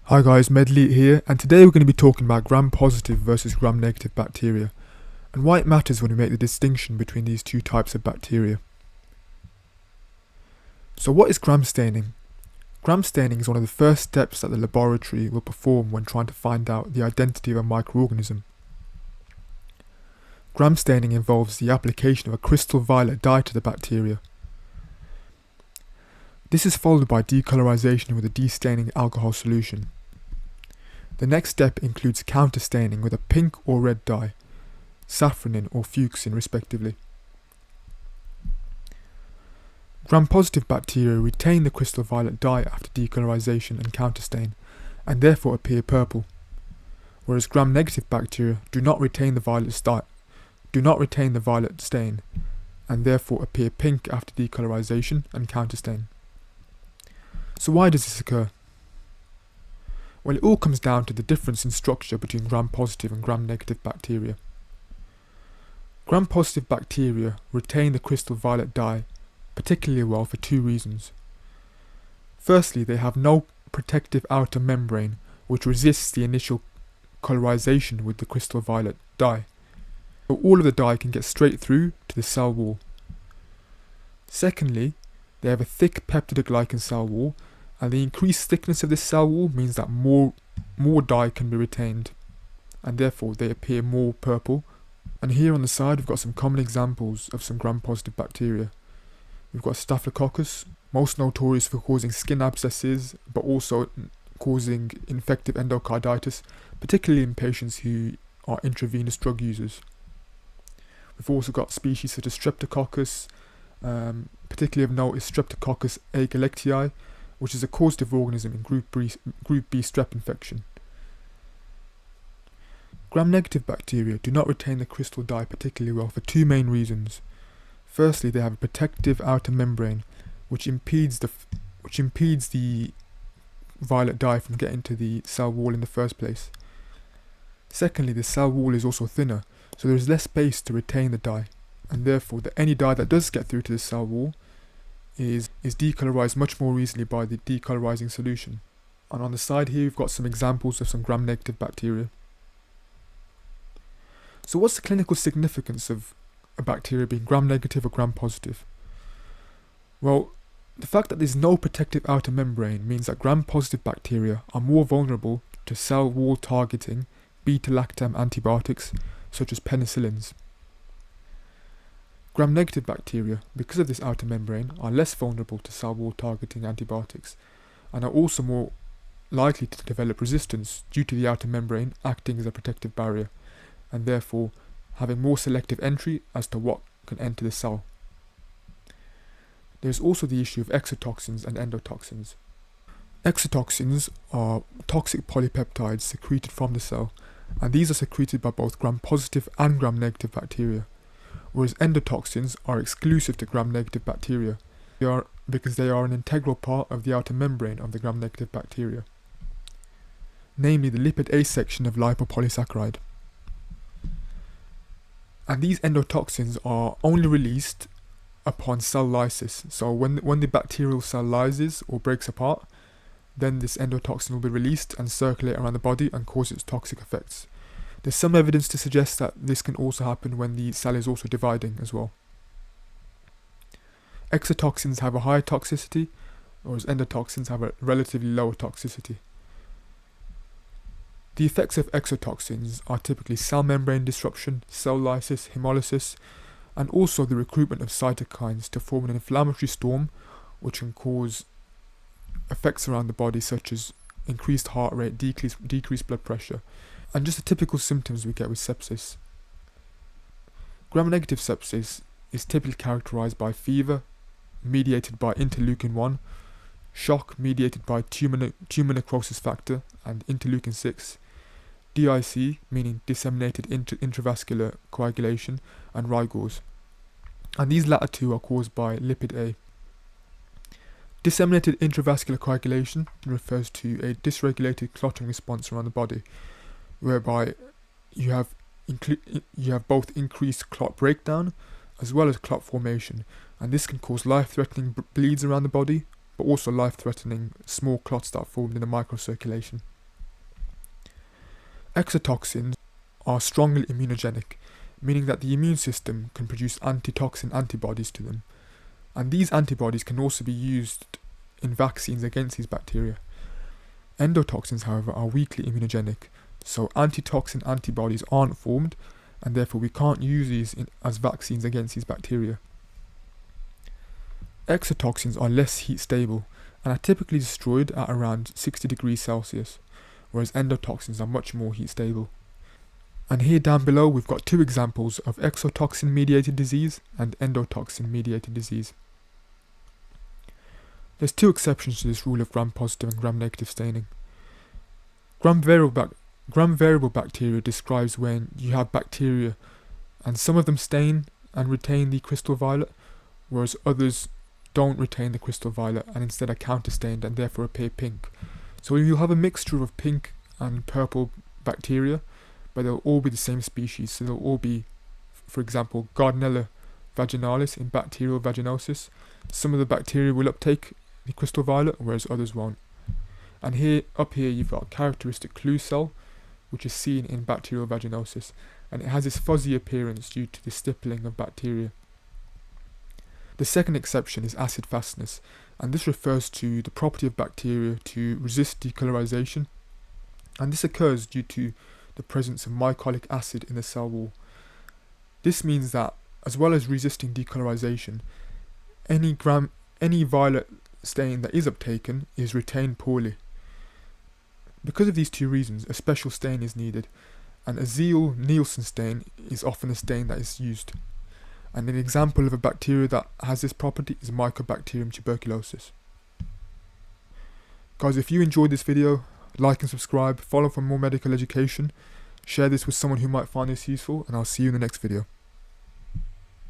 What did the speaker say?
Hi guys, Medley here, and today we're going to be talking about gram-positive versus gram-negative bacteria, and why it matters when we make the distinction between these two types of bacteria. So what is gram staining? Gram staining is one of the first steps that the laboratory will perform when trying to find out the identity of a microorganism. Gram staining involves the application of a crystal violet dye to the bacteria. This is followed by decolorization with a destaining alcohol solution. The next step includes counterstaining with a pink or red dye, safranin or fuchsin respectively. Gram-positive bacteria retain the crystal violet dye after decolorization and counterstain, and therefore appear purple, whereas gram-negative bacteria do not retain the violet stain, and therefore appear pink after decolorization and counterstain. So why does this occur? Well, it all comes down to the difference in structure between gram-positive and gram-negative bacteria. Gram-positive bacteria retain the crystal violet dye particularly well for two reasons. Firstly, they have no protective outer membrane which resists the initial colorization with the crystal violet dye, so all of the dye can get straight through to the cell wall. Secondly, they have a thick peptidoglycan cell wall, and the increased thickness of this cell wall means that more dye can be retained, and therefore they appear more purple. And here on the side we've got some common examples of some gram-positive bacteria. We've got Staphylococcus, most notorious for causing skin abscesses, but also causing infective endocarditis, particularly in patients who are intravenous drug users. We've also got species such as Streptococcus, particularly of note is Streptococcus agalactiae, which is a causative organism in Group B strep infection. Gram-negative bacteria do not retain the crystal dye particularly well for two main reasons. Firstly, they have a protective outer membrane which impedes the violet dye from getting to the cell wall in the first place. Secondly, the cell wall is also thinner, so there is less space to retain the dye, and therefore any dye that does get through to the cell wall is decolorized much more easily by the decolorizing solution. And on the side here we've got some examples of some gram-negative bacteria. So what's the clinical significance of a bacteria being gram-negative or gram-positive? Well, the fact that there's no protective outer membrane means that gram-positive bacteria are more vulnerable to cell wall targeting beta-lactam antibiotics such as penicillins. Gram-negative bacteria, because of this outer membrane, are less vulnerable to cell wall targeting antibiotics and are also more likely to develop resistance due to the outer membrane acting as a protective barrier, and therefore having more selective entry as to what can enter the cell. There is also the issue of exotoxins and endotoxins. Exotoxins are toxic polypeptides secreted from the cell, and these are secreted by both gram-positive and gram-negative bacteria, whereas endotoxins are exclusive to gram-negative bacteria because they are an integral part of the outer membrane of the gram-negative bacteria, namely the lipid A section of lipopolysaccharide. And these endotoxins are only released upon cell lysis. So when the bacterial cell lyses or breaks apart, then this endotoxin will be released and circulate around the body and cause its toxic effects. There's some evidence to suggest that this can also happen when the cell is also dividing as well. Exotoxins have a higher toxicity, whereas endotoxins have a relatively lower toxicity. The effects of exotoxins are typically cell membrane disruption, cell lysis, hemolysis, and also the recruitment of cytokines to form an inflammatory storm which can cause effects around the body such as increased heart rate, decreased blood pressure, and just the typical symptoms we get with sepsis. Gram-negative sepsis is typically characterized by fever mediated by interleukin-1, shock mediated by tumor necrosis factor and interleukin-6, DIC meaning disseminated intravascular coagulation, and rigors, and these latter two are caused by lipid A. Disseminated intravascular coagulation refers to a dysregulated clotting response around the body, whereby you have both increased clot breakdown as well as clot formation, and this can cause life-threatening bleeds around the body, but also life-threatening small clots that are formed in the microcirculation. Exotoxins are strongly immunogenic, meaning that the immune system can produce antitoxin antibodies to them, and these antibodies can also be used in vaccines against these bacteria. Endotoxins, however, are weakly immunogenic, so antitoxin antibodies aren't formed, and therefore we can't use these as vaccines against these bacteria. Exotoxins are less heat stable and are typically destroyed at around 60 degrees Celsius, whereas endotoxins are much more heat stable. And here down below we've got two examples of exotoxin mediated disease and endotoxin mediated disease. There's two exceptions to this rule of gram-positive and gram-negative staining. Gram-variable bacteria describes when you have bacteria and some of them stain and retain the crystal violet, whereas others don't retain the crystal violet and instead are counterstained and therefore appear pink. So you'll have a mixture of pink and purple bacteria, but they'll all be the same species. So they'll all be, for example, Gardnerella vaginalis in bacterial vaginosis. Some of the bacteria will uptake the crystal violet, whereas others won't. And up here you've got a characteristic clue cell, which is seen in bacterial vaginosis, and it has this fuzzy appearance due to the stippling of bacteria. The second exception is acid fastness, and this refers to the property of bacteria to resist decolorization, and this occurs due to the presence of mycolic acid in the cell wall. This means that, as well as resisting decolorization, any violet stain that is uptaken is retained poorly. Because of these two reasons, a special stain is needed, and a Zeal-Nielsen stain is often a stain that is used. And an example of a bacteria that has this property is Mycobacterium tuberculosis. Guys, if you enjoyed this video, like and subscribe, follow for more medical education, share this with someone who might find this useful, and I'll see you in the next video.